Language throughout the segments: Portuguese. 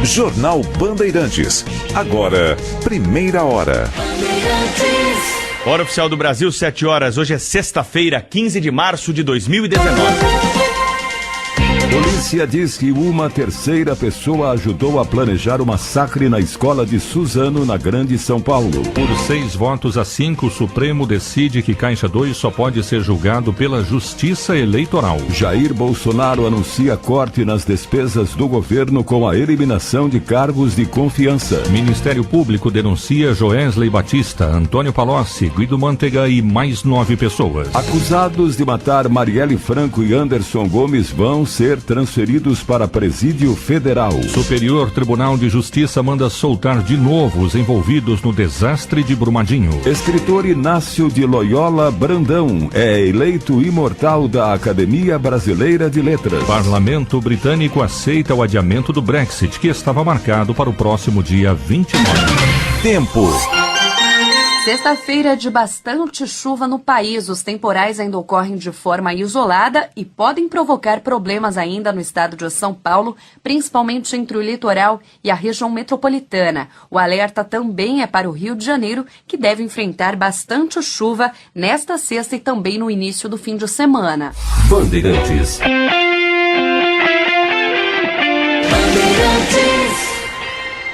Jornal Bandeirantes. Agora, primeira hora. Hora oficial do Brasil, 7 horas. Hoje é sexta-feira, 15 de março de 2019. Polícia diz que uma terceira pessoa ajudou a planejar o massacre na escola de Suzano, na Grande São Paulo. Por 6-5, o Supremo decide que Caixa 2 só pode ser julgado pela Justiça Eleitoral. Jair Bolsonaro anuncia corte nas despesas do governo com a eliminação de cargos de confiança. Ministério Público denuncia Joesley Batista, Antônio Palocci, Guido Mantega e mais 9 pessoas. Acusados de matar Marielle Franco e Anderson Gomes vão ser transferidos para Presídio Federal. Superior Tribunal de Justiça manda soltar de novo os envolvidos no desastre de Brumadinho. Escritor Inácio de Loyola Brandão é eleito imortal da Academia Brasileira de Letras. Parlamento britânico aceita o adiamento do Brexit, que estava marcado para o próximo dia 29. Tempo. Sexta-feira de bastante chuva no país. Os temporais ainda ocorrem de forma isolada e podem provocar problemas ainda no estado de São Paulo, principalmente entre o litoral e a região metropolitana. O alerta também é para o Rio de Janeiro, que deve enfrentar bastante chuva nesta sexta e também no início do fim de semana. Bandeirantes.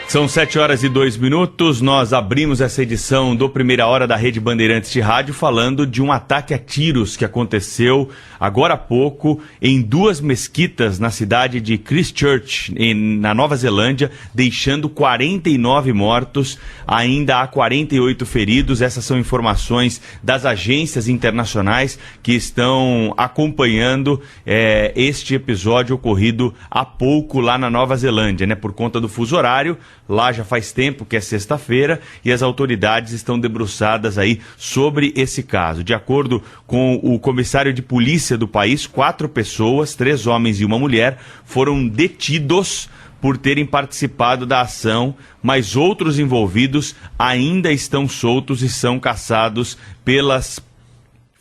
São 7 horas e 2 minutos, nós abrimos essa edição do Primeira Hora da Rede Bandeirantes de Rádio falando de um ataque a tiros que aconteceu agora há pouco em 2 mesquitas na cidade de Christchurch, na Nova Zelândia, deixando 49 mortos, ainda há 48 feridos. Essas são informações das agências internacionais que estão acompanhando este episódio ocorrido há pouco lá na Nova Zelândia, né, por conta do fuso horário. Lá já faz tempo que é sexta-feira e as autoridades estão debruçadas aí sobre esse caso. De acordo com o comissário de polícia do país, 4 pessoas, 3 homens e uma mulher, foram detidos por terem participado da ação, mas outros envolvidos ainda estão soltos e são caçados pelas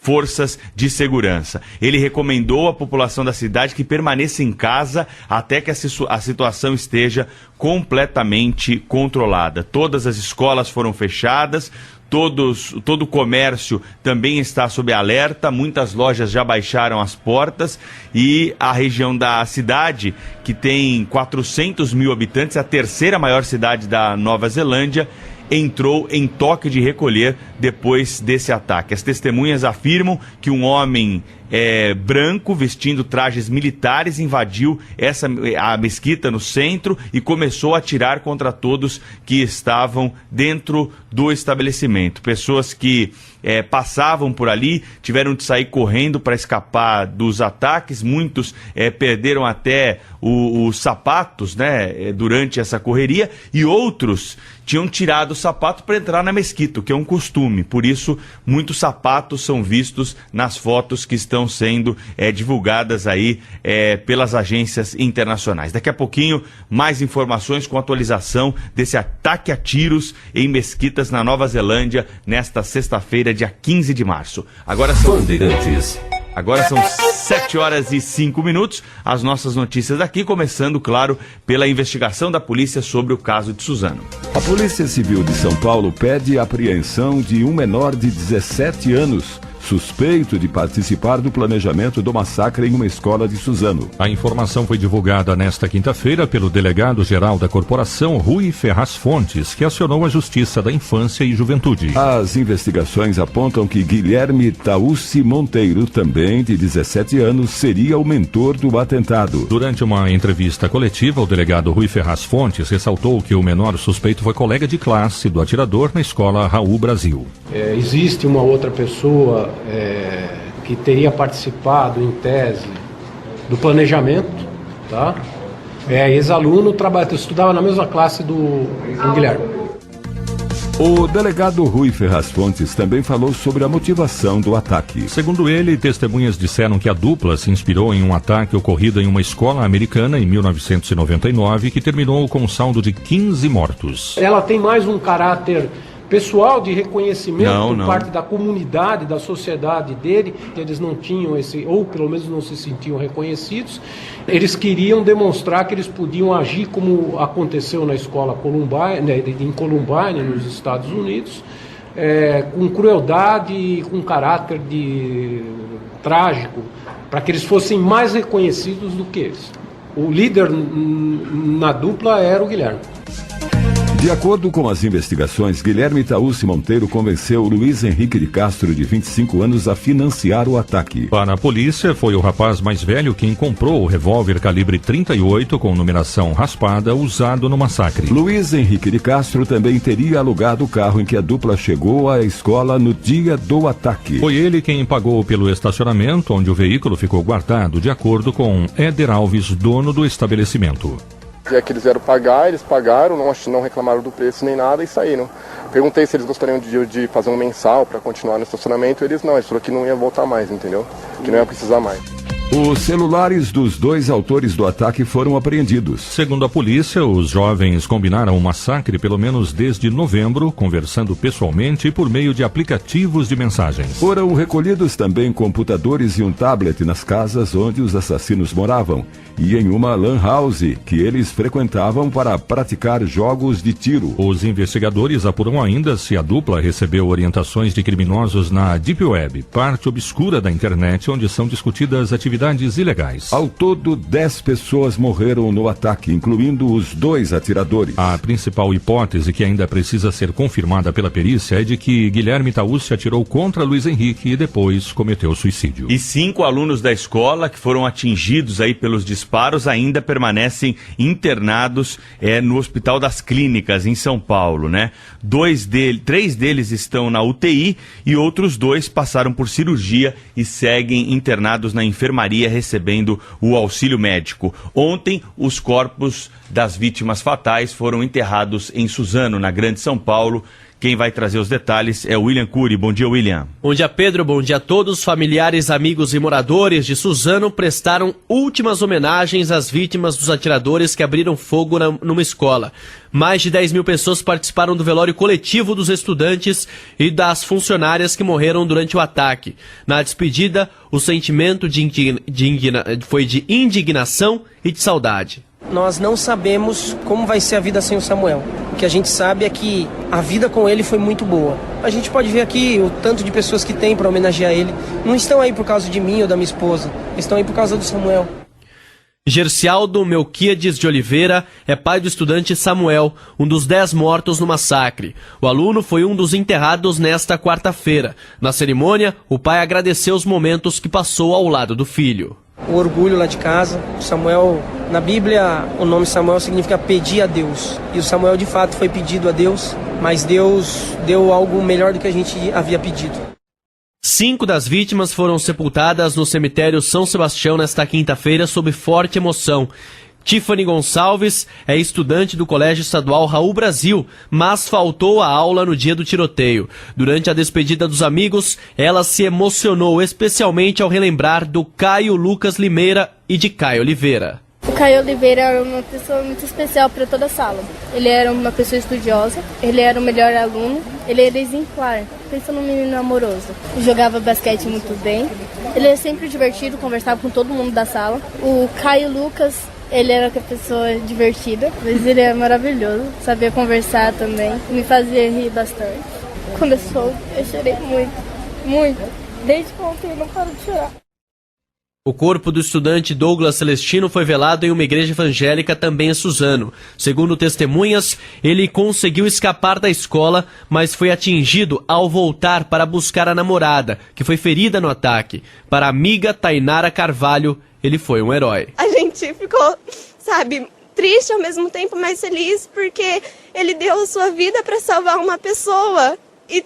forças de segurança. Ele recomendou à população da cidade que permaneça em casa até que a situação esteja completamente controlada. Todas as escolas foram fechadas, todo o comércio também está sob alerta, muitas lojas já baixaram as portas e a região da cidade, que tem 400 mil habitantes, a terceira maior cidade da Nova Zelândia, entrou em toque de recolher depois desse ataque. As testemunhas afirmam que um homem branco, vestindo trajes militares, invadiu a mesquita no centro e começou a atirar contra todos que estavam dentro do estabelecimento. Pessoas que passavam por ali tiveram de sair correndo para escapar dos ataques. Muitos perderam até os sapatos, né, durante essa correria, e outros tinham tirado o sapato para entrar na mesquita, o que é um costume. Por isso, muitos sapatos são vistos nas fotos que estão sendo divulgadas aí pelas agências internacionais. Daqui a pouquinho, mais informações com atualização desse ataque a tiros em mesquitas na Nova Zelândia nesta sexta-feira, dia 15 de março. Agora são 7 horas e 5 minutos. As nossas notícias aqui, começando, claro, pela investigação da polícia sobre o caso de Suzano. A Polícia Civil de São Paulo pede a apreensão de um menor de 17 anos, suspeito de participar do planejamento do massacre em uma escola de Suzano. A informação foi divulgada nesta quinta-feira pelo delegado-geral da corporação, Rui Ferraz Fontes, que acionou a Justiça da Infância e Juventude. As investigações apontam que Guilherme Taussi Monteiro, também de 17 anos, seria o mentor do atentado. Durante uma entrevista coletiva, o delegado Rui Ferraz Fontes ressaltou que o menor suspeito foi colega de classe do atirador na escola Raul Brasil. Existe uma outra pessoa que teria participado, em tese, do planejamento, tá? Ex-aluno, estudava na mesma classe do Guilherme. O delegado Rui Ferraz Fontes também falou sobre a motivação do ataque. Segundo ele, testemunhas disseram que a dupla se inspirou em um ataque ocorrido em uma escola americana em 1999, que terminou com um saldo de 15 mortos. Ela tem mais um caráter pessoal de reconhecimento Não. parte da comunidade, da sociedade dele, que eles não tinham esse, ou pelo menos não se sentiam reconhecidos. Eles queriam demonstrar que eles podiam agir como aconteceu na escola Columbine, né, em Columbine, nos Estados Unidos, com crueldade e com caráter trágico, para que eles fossem mais reconhecidos do que eles. O líder na dupla era o Guilherme. De acordo com as investigações, Guilherme Taúsi Monteiro convenceu Luiz Henrique de Castro, de 25 anos, a financiar o ataque. Para a polícia, foi o rapaz mais velho quem comprou o revólver calibre 38 com numeração raspada usado no massacre. Luiz Henrique de Castro também teria alugado o carro em que a dupla chegou à escola no dia do ataque. Foi ele quem pagou pelo estacionamento onde o veículo ficou guardado, de acordo com Éder Alves, dono do estabelecimento. Já que eles vieram pagar, eles pagaram, não reclamaram do preço nem nada e saíram. Perguntei se eles gostariam de fazer um mensal para continuar no estacionamento, eles falaram que não ia voltar mais, entendeu? Que não ia precisar mais. Os celulares dos dois autores do ataque foram apreendidos. Segundo a polícia, os jovens combinaram o massacre pelo menos desde novembro, conversando pessoalmente e por meio de aplicativos de mensagens. Foram recolhidos também computadores e um tablet nas casas onde os assassinos moravam e em uma lan house que eles frequentavam para praticar jogos de tiro. Os investigadores apuram ainda se a dupla recebeu orientações de criminosos na Deep Web, parte obscura da internet onde são discutidas atividades ilegais. Ao todo, 10 pessoas morreram no ataque, incluindo os 2 atiradores. A principal hipótese, que ainda precisa ser confirmada pela perícia, é de que Guilherme Taúsi atirou contra Luiz Henrique e depois cometeu suicídio. E 5 alunos da escola que foram atingidos aí pelos disparos ainda permanecem internados no Hospital das Clínicas, em São Paulo, né? 3 deles estão na UTI e outros 2 passaram por cirurgia e seguem internados na enfermaria recebendo o auxílio médico. Ontem, os corpos das vítimas fatais foram enterrados em Suzano, na Grande São Paulo. Quem vai trazer os detalhes é o William Cury. Bom dia, William. Bom dia, Pedro. Bom dia a todos. Familiares, amigos e moradores de Suzano prestaram últimas homenagens às vítimas dos atiradores que abriram fogo numa escola. Mais de 10 mil pessoas participaram do velório coletivo dos estudantes e das funcionárias que morreram durante o ataque. Na despedida, o sentimento foi de indignação e de saudade. Nós não sabemos como vai ser a vida sem o Samuel. O que a gente sabe é que a vida com ele foi muito boa. A gente pode ver aqui o tanto de pessoas que tem para homenagear ele. Não estão aí por causa de mim ou da minha esposa. Estão aí por causa do Samuel. Gercialdo Melquíades de Oliveira é pai do estudante Samuel, um dos 10 mortos no massacre. O aluno foi um dos enterrados nesta quarta-feira. Na cerimônia, o pai agradeceu os momentos que passou ao lado do filho. O orgulho lá de casa. Samuel, na Bíblia, o nome Samuel significa pedir a Deus. E o Samuel, de fato, foi pedido a Deus, mas Deus deu algo melhor do que a gente havia pedido. 5 das vítimas foram sepultadas no cemitério São Sebastião nesta quinta-feira sob forte emoção. Tiffany Gonçalves é estudante do Colégio Estadual Raul Brasil, mas faltou à aula no dia do tiroteio. Durante a despedida dos amigos, ela se emocionou especialmente ao relembrar do Caio Lucas Limeira e de Caio Oliveira. O Caio Oliveira era uma pessoa muito especial para toda a sala. Ele era uma pessoa estudiosa, ele era o melhor aluno, ele era exemplar, pensa num menino amoroso. Jogava basquete muito bem, ele era sempre divertido, conversava com todo mundo da sala. O Caio Lucas, ele era uma pessoa divertida, mas ele era maravilhoso, sabia conversar também, me fazia rir bastante. Quando eu soube, eu chorei muito, muito. Desde ontem eu não paro de chorar. O corpo do estudante Douglas Celestino foi velado em uma igreja evangélica também em Suzano. Segundo testemunhas, ele conseguiu escapar da escola, mas foi atingido ao voltar para buscar a namorada, que foi ferida no ataque. Para a amiga Tainara Carvalho, ele foi um herói. A gente ficou, triste ao mesmo tempo, mas feliz, porque ele deu a sua vida para salvar uma pessoa. E,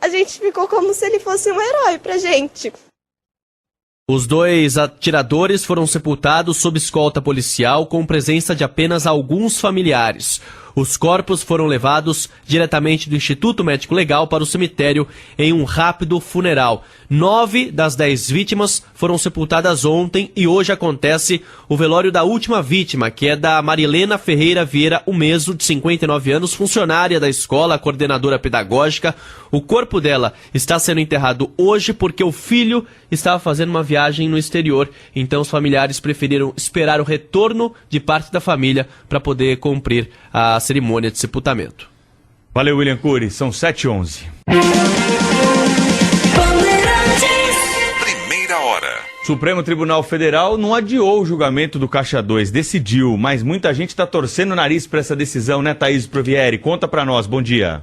a gente ficou como se ele fosse um herói pra gente. Os 2 atiradores foram sepultados sob escolta policial com presença de apenas alguns familiares. Os corpos foram levados diretamente do Instituto Médico Legal para o cemitério em um rápido funeral. 9 das 10 vítimas foram sepultadas ontem e hoje acontece o velório da última vítima, que é da Marilena Ferreira Vieira Umeso, de 59 anos, funcionária da escola, coordenadora pedagógica. O corpo dela está sendo enterrado hoje porque o filho estava fazendo uma viagem no exterior. Então os familiares preferiram esperar o retorno de parte da família para poder cumprir a cerimônia de sepultamento. Valeu, William Cury. São 7h11. Primeira hora. Supremo Tribunal Federal não adiou o julgamento do Caixa 2, decidiu, mas muita gente está torcendo o nariz para essa decisão, né, Thaís Provieri? Conta para nós, bom dia.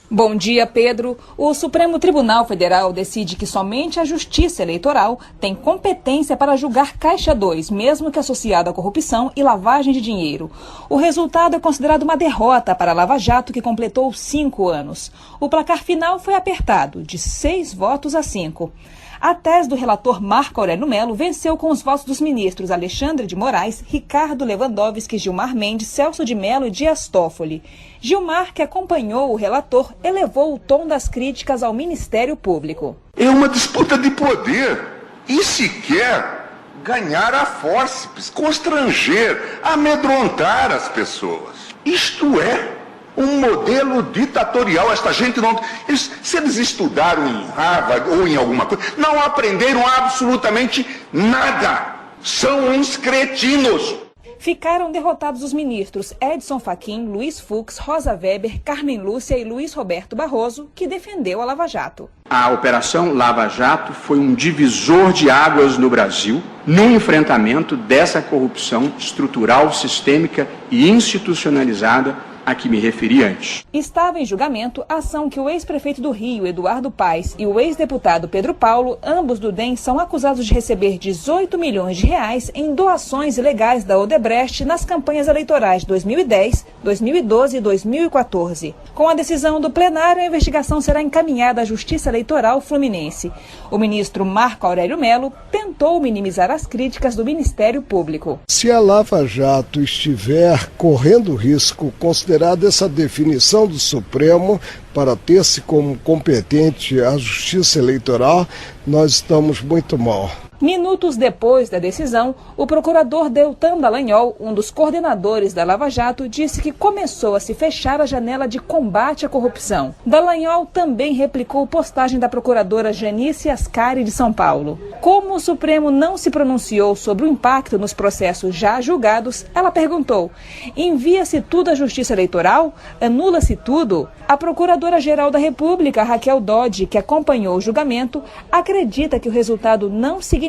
Bom dia, Pedro. O Supremo Tribunal Federal decide que somente a Justiça Eleitoral tem competência para julgar Caixa 2, mesmo que associado à corrupção e lavagem de dinheiro. O resultado é considerado uma derrota para a Lava Jato, que completou 5 anos. O placar final foi apertado, de 6 votos a 5. A tese do relator Marco Aurélio Mello venceu com os votos dos ministros Alexandre de Moraes, Ricardo Lewandowski, Gilmar Mendes, Celso de Mello e Dias Toffoli. Gilmar, que acompanhou o relator, elevou o tom das críticas ao Ministério Público. É uma disputa de poder e se quer ganhar a fórceps, constranger, amedrontar as pessoas. Isto é um modelo ditatorial. Esta gente não... se eles estudaram em Harvard ou em alguma coisa, não aprenderam absolutamente nada. São uns cretinos. Ficaram derrotados os ministros Edson Fachin, Luiz Fux, Rosa Weber, Carmen Lúcia e Luiz Roberto Barroso, que defendeu a Lava Jato. A Operação Lava Jato foi um divisor de águas no Brasil no enfrentamento dessa corrupção estrutural, sistêmica e institucionalizada a que me referi antes. Estava em julgamento a ação que o ex-prefeito do Rio, Eduardo Paes, e o ex-deputado Pedro Paulo, ambos do DEM, são acusados de receber 18 milhões de reais em doações ilegais da Odebrecht nas campanhas eleitorais de 2010, 2012 e 2014. Com a decisão do plenário, a investigação será encaminhada à Justiça Eleitoral Fluminense. O ministro Marco Aurélio Mello tentou minimizar as críticas do Ministério Público. Se a Lava Jato estiver correndo risco, considerada essa definição do Supremo para ter-se como competente a Justiça Eleitoral, nós estamos muito mal. Minutos depois da decisão, o procurador Deltan Dallagnol, um dos coordenadores da Lava Jato, disse que começou a se fechar a janela de combate à corrupção. Dallagnol também replicou postagem da procuradora Janice Ascari de São Paulo. Como o Supremo não se pronunciou sobre o impacto nos processos já julgados, ela perguntou: envia-se tudo à Justiça Eleitoral? Anula-se tudo? A Procuradora-Geral da República, Raquel Dodge, que acompanhou o julgamento, acredita que o resultado não significa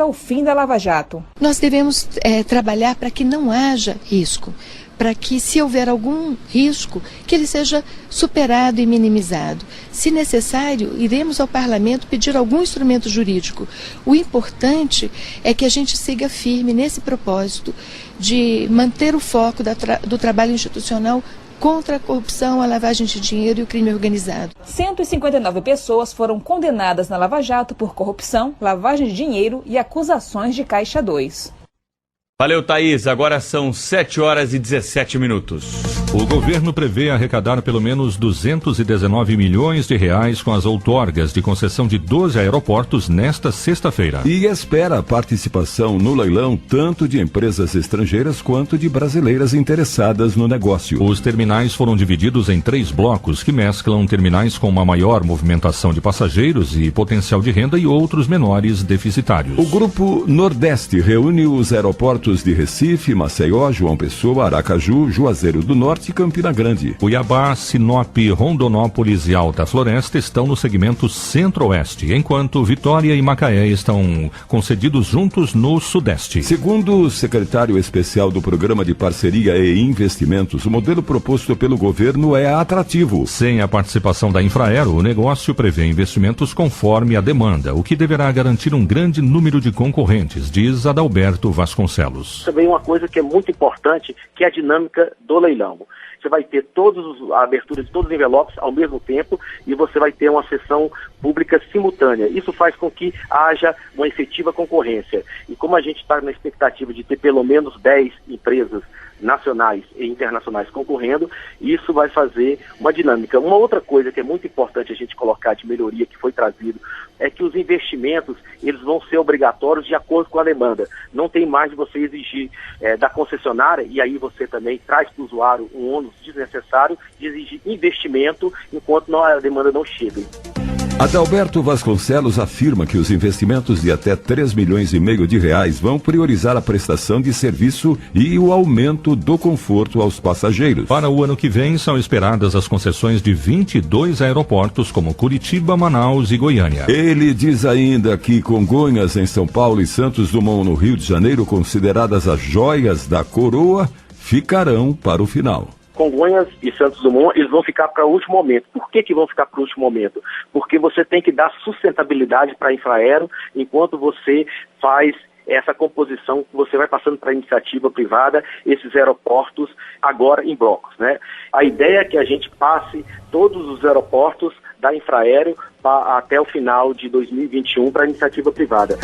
o fim da Lava Jato. Nós devemos trabalhar para que não haja risco, para que, se houver algum risco, que ele seja superado e minimizado. Se necessário, iremos ao Parlamento pedir algum instrumento jurídico. O importante é que a gente siga firme nesse propósito de manter o foco do trabalho institucional contra a corrupção, a lavagem de dinheiro e o crime organizado. 159 pessoas foram condenadas na Lava Jato por corrupção, lavagem de dinheiro e acusações de Caixa 2. Valeu, Thaís. Agora são 7h17. O governo prevê arrecadar pelo menos 219 milhões de reais com as outorgas de concessão de 12 aeroportos nesta sexta-feira. E espera participação no leilão tanto de empresas estrangeiras quanto de brasileiras interessadas no negócio. Os terminais foram divididos em 3 blocos que mesclam terminais com uma maior movimentação de passageiros e potencial de renda e outros menores deficitários. O Grupo Nordeste reúne os aeroportos de Recife, Maceió, João Pessoa, Aracaju, Juazeiro do Norte e Campina Grande. Cuiabá, Sinop, Rondonópolis e Alta Floresta estão no segmento Centro-Oeste, enquanto Vitória e Macaé estão concedidos juntos no Sudeste. Segundo o secretário especial do Programa de Parceria e Investimentos, o modelo proposto pelo governo é atrativo. Sem a participação da Infraero, o negócio prevê investimentos conforme a demanda, o que deverá garantir um grande número de concorrentes, diz Adalberto Vasconcelos. Também uma coisa que é muito importante, que é a dinâmica do leilão. Você vai ter a abertura de todos os envelopes ao mesmo tempo e você vai ter uma sessão pública simultânea. Isso faz com que haja uma efetiva concorrência. E como a gente está na expectativa de ter pelo menos 10 empresas nacionais e internacionais concorrendo, e isso vai fazer uma dinâmica. Uma outra coisa que é muito importante a gente colocar de melhoria que foi trazido é que os investimentos eles vão ser obrigatórios de acordo com a demanda. Não tem mais de você exigir da concessionária, e aí você também traz para o usuário um ônus desnecessário de exigir investimento enquanto a demanda não chega. Adalberto Vasconcelos afirma que os investimentos de até 3,5 milhões de reais vão priorizar a prestação de serviço e o aumento do conforto aos passageiros. Para o ano que vem, são esperadas as concessões de 22 aeroportos, como Curitiba, Manaus e Goiânia. Ele diz ainda que Congonhas, em São Paulo, e Santos Dumont, no Rio de Janeiro, consideradas as joias da coroa, ficarão para o final. Congonhas e Santos Dumont, eles vão ficar para o último momento. Por que vão ficar para o último momento? Porque você tem que dar sustentabilidade para a Infraero enquanto você faz essa composição, você vai passando para a iniciativa privada, esses aeroportos agora em blocos, né? A ideia é que a gente passe todos os aeroportos da Infraero até o final de 2021 para a iniciativa privada.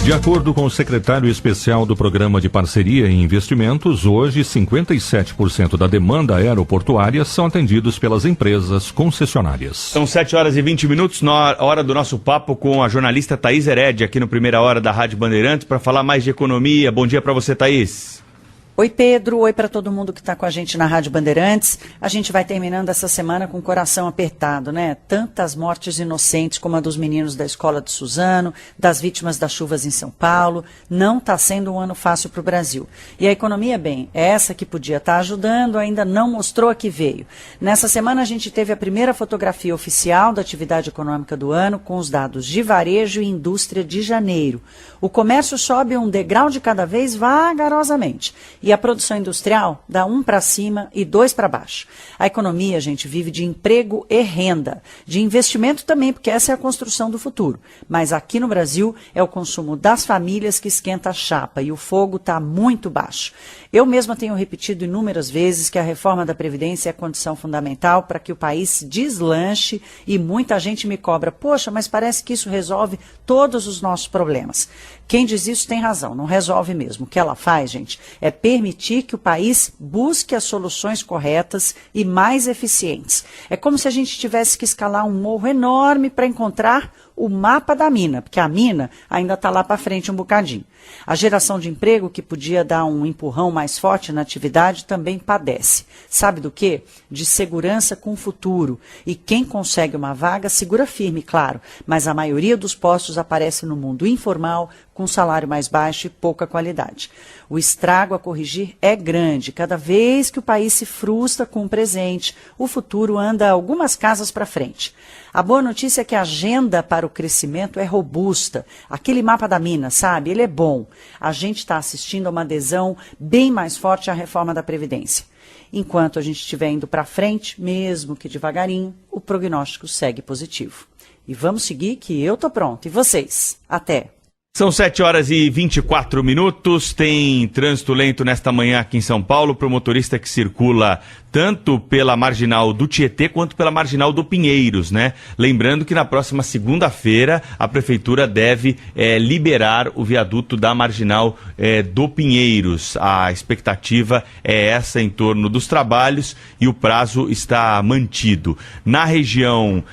De acordo com o secretário especial do Programa de Parceria e Investimentos, hoje 57% da demanda aeroportuária são atendidos pelas empresas concessionárias. São 7 horas e 20 minutos, na hora do nosso papo com a jornalista Thaís Heredia, aqui no Primeira Hora da Rádio Bandeirantes, para falar mais de economia. Bom dia para você, Thaís. Oi, Pedro. Oi para todo mundo que está com a gente na Rádio Bandeirantes. A gente vai terminando essa semana com o coração apertado, né? Tantas mortes inocentes como a dos meninos da escola de Suzano, das vítimas das chuvas em São Paulo. Não está sendo um ano fácil para o Brasil. E a economia, bem, essa que podia estar ajudando, ainda não mostrou a que veio. Nessa semana a gente teve a primeira fotografia oficial da atividade econômica do ano com os dados de varejo e indústria de janeiro. O comércio sobe um degrau de cada vez vagarosamente. E a produção industrial dá 1 para cima e 2 para baixo. A economia, gente, vive de emprego e renda. De investimento também, porque essa é a construção do futuro. Mas aqui no Brasil é o consumo das famílias que esquenta a chapa e o fogo está muito baixo. Eu mesma tenho repetido inúmeras vezes que a reforma da Previdência é a condição fundamental para que o país se deslanche e muita gente me cobra, poxa, mas parece que isso resolve todos os nossos problemas. Quem diz isso tem razão, não resolve mesmo. O que ela faz, gente, é permitir que o país busque as soluções corretas e mais eficientes. É como se a gente tivesse que escalar um morro enorme para encontrar o mapa da mina, porque a mina ainda está lá para frente um bocadinho. A geração de emprego, que podia dar um empurrão mais forte na atividade, também padece. Sabe do quê? De segurança com o futuro. E quem consegue uma vaga segura firme, claro, mas a maioria dos postos aparece no mundo informal, com salário mais baixo e pouca qualidade. O estrago a corrigir é grande. Cada vez que o país se frustra com o presente, o futuro anda algumas casas para frente. A boa notícia é que a agenda para o crescimento é robusta. Aquele mapa da mina, sabe? Ele é bom. A gente está assistindo a uma adesão bem mais forte à reforma da Previdência. Enquanto a gente estiver indo para frente, mesmo que devagarinho, o prognóstico segue positivo. E vamos seguir que eu tô pronto. E vocês? Até! São 7 horas e 24 minutos, tem trânsito lento nesta manhã aqui em São Paulo para o motorista que circula tanto pela Marginal do Tietê quanto pela Marginal do Pinheiros, né? Lembrando que na próxima segunda-feira a Prefeitura deve liberar o viaduto da Marginal do Pinheiros. A expectativa é essa em torno dos trabalhos e o prazo está mantido. Na região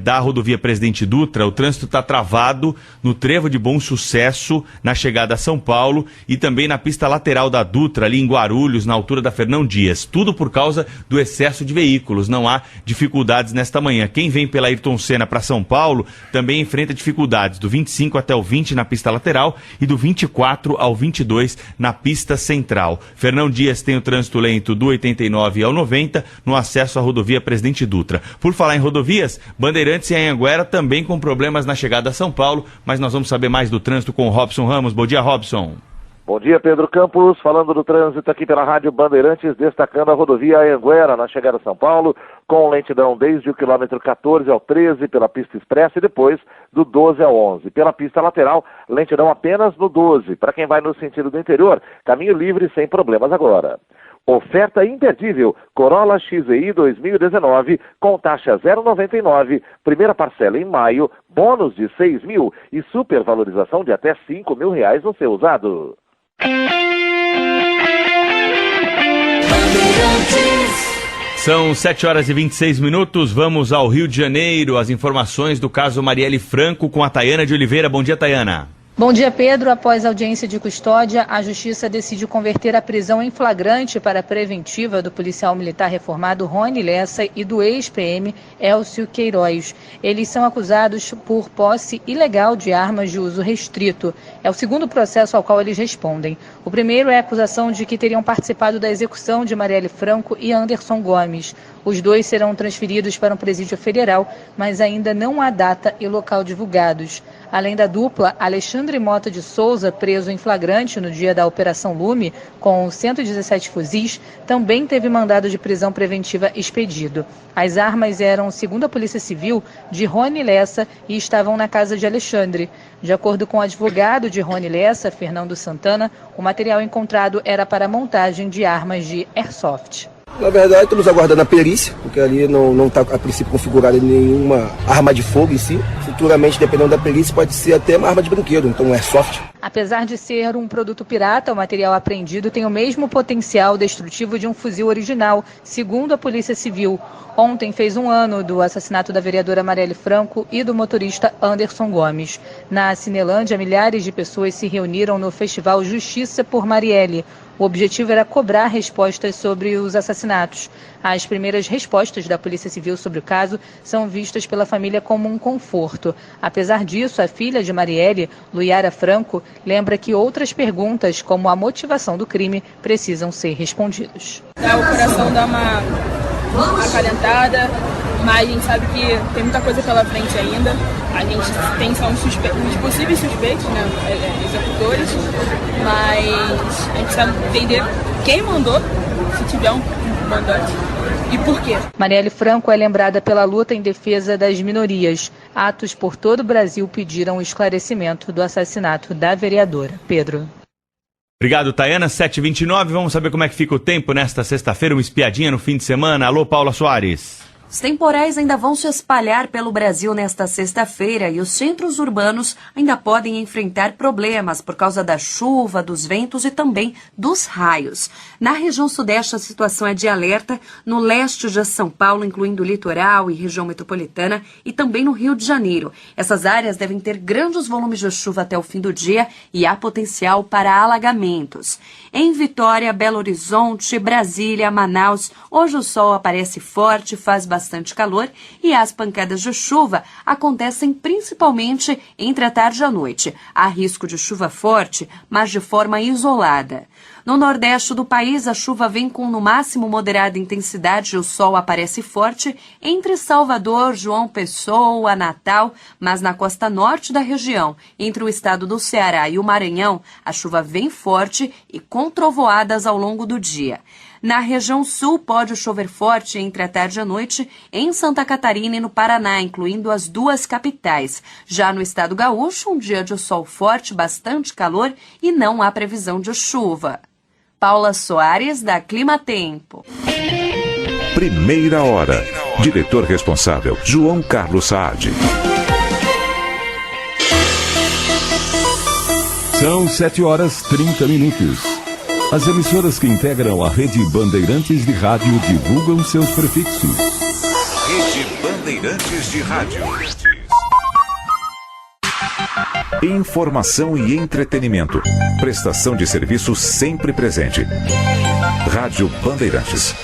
da rodovia Presidente Dutra, o trânsito está travado no trevo de Bom Sucesso, na chegada a São Paulo e também na pista lateral da Dutra, ali em Guarulhos, na altura da Fernão Dias. Tudo por causa do excesso de veículos. Não há dificuldades nesta manhã. Quem vem pela Ayrton Senna para São Paulo também enfrenta dificuldades do 25 até o 20 na pista lateral e do 24 ao 22 na pista central. Fernão Dias tem o trânsito lento do 89 ao 90 no acesso à rodovia Presidente Dutra. Por falar em rodovias, Bandeirantes e Anhanguera também com problemas na chegada a São Paulo, mas nós vamos saber mais do trânsito com o Robson Ramos. Bom dia, Robson. Bom dia, Pedro Campos, falando do trânsito aqui pela Rádio Bandeirantes, destacando a rodovia Anhanguera na chegada a São Paulo, com lentidão desde o quilômetro 14 ao 13 pela pista expressa e depois do 12 ao 11. Pela pista lateral, lentidão apenas no 12. Para quem vai no sentido do interior, caminho livre sem problemas agora. Oferta imperdível, Corolla XEI 2019 com taxa 0,99, primeira parcela em maio, bônus de 6 mil e supervalorização de até 5 mil reais no seu usado. São 7 horas e 26 minutos, vamos ao Rio de Janeiro, as informações do caso Marielle Franco com a Tayana de Oliveira. Bom dia, Tayana. Bom dia, Pedro. Após audiência de custódia, a Justiça decide converter a prisão em flagrante para preventiva do policial militar reformado Rony Lessa e do ex-PM Elcio Queiroz. Eles são acusados por posse ilegal de armas de uso restrito. É o segundo processo ao qual eles respondem. O primeiro é a acusação de que teriam participado da execução de Marielle Franco e Anderson Gomes. Os dois serão transferidos para um presídio federal, mas ainda não há data e local divulgados. Além da dupla, Alexandre Mota de Souza, preso em flagrante no dia da Operação Lume, com 117 fuzis, também teve mandado de prisão preventiva expedido. As armas eram, segundo a Polícia Civil, de Rony Lessa e estavam na casa de Alexandre. De acordo com o advogado de Rony Lessa, Fernando Santana, o material encontrado era para a montagem de armas de airsoft. Na verdade, estamos aguardando a perícia, porque ali não está a princípio configurada nenhuma arma de fogo em si. Futuramente, dependendo da perícia, pode ser até uma arma de brinquedo, então um airsoft. Apesar de ser um produto pirata, o material apreendido tem o mesmo potencial destrutivo de um fuzil original, segundo a Polícia Civil. Ontem fez 1 ano do assassinato da vereadora Marielle Franco e do motorista Anderson Gomes. Na Cinelândia, milhares de pessoas se reuniram no festival Justiça por Marielle. O objetivo era cobrar respostas sobre os assassinatos. As primeiras respostas da Polícia Civil sobre o caso são vistas pela família como um conforto. Apesar disso, a filha de Marielle, Luiara Franco, lembra que outras perguntas, como a motivação do crime, precisam ser respondidas. O coração dá uma acalentada, mas a gente sabe que tem muita coisa pela frente ainda. A gente tem só uns possíveis suspeitos, né, executores, mas a gente precisa entender quem mandou, se tiver um mandante, e por quê. Marielle Franco é lembrada pela luta em defesa das minorias. Atos por todo o Brasil pediram o esclarecimento do assassinato da vereadora. Pedro. Obrigado, Tayana. 7h29, vamos saber como é que fica o tempo nesta sexta-feira, uma espiadinha no fim de semana. Alô, Paula Soares. Os temporais ainda vão se espalhar pelo Brasil nesta sexta-feira e os centros urbanos ainda podem enfrentar problemas por causa da chuva, dos ventos e também dos raios. Na região sudeste, a situação é de alerta, no leste de São Paulo, incluindo o litoral e região metropolitana, e também no Rio de Janeiro. Essas áreas devem ter grandes volumes de chuva até o fim do dia e há potencial para alagamentos. Em Vitória, Belo Horizonte, Brasília, Manaus, hoje o sol aparece forte, faz bastante calor e as pancadas de chuva acontecem principalmente entre a tarde e a noite. Há risco de chuva forte, mas de forma isolada. No nordeste do país, a chuva vem com no máximo moderada intensidade e o sol aparece forte entre Salvador, João Pessoa, Natal, mas na costa norte da região, entre o estado do Ceará e o Maranhão, a chuva vem forte e com trovoadas ao longo do dia. Na região sul, pode chover forte entre a tarde e a noite em Santa Catarina e no Paraná, incluindo as duas capitais. Já no estado gaúcho, um dia de sol forte, bastante calor e não há previsão de chuva. Paula Soares, da Clima Tempo. Primeira hora. Diretor responsável, João Carlos Saad. São 7h30. As emissoras que integram a rede Bandeirantes de Rádio divulgam seus prefixos. Rede Bandeirantes de Rádio. Informação e entretenimento. Prestação de serviço sempre presente. Rádio Bandeirantes.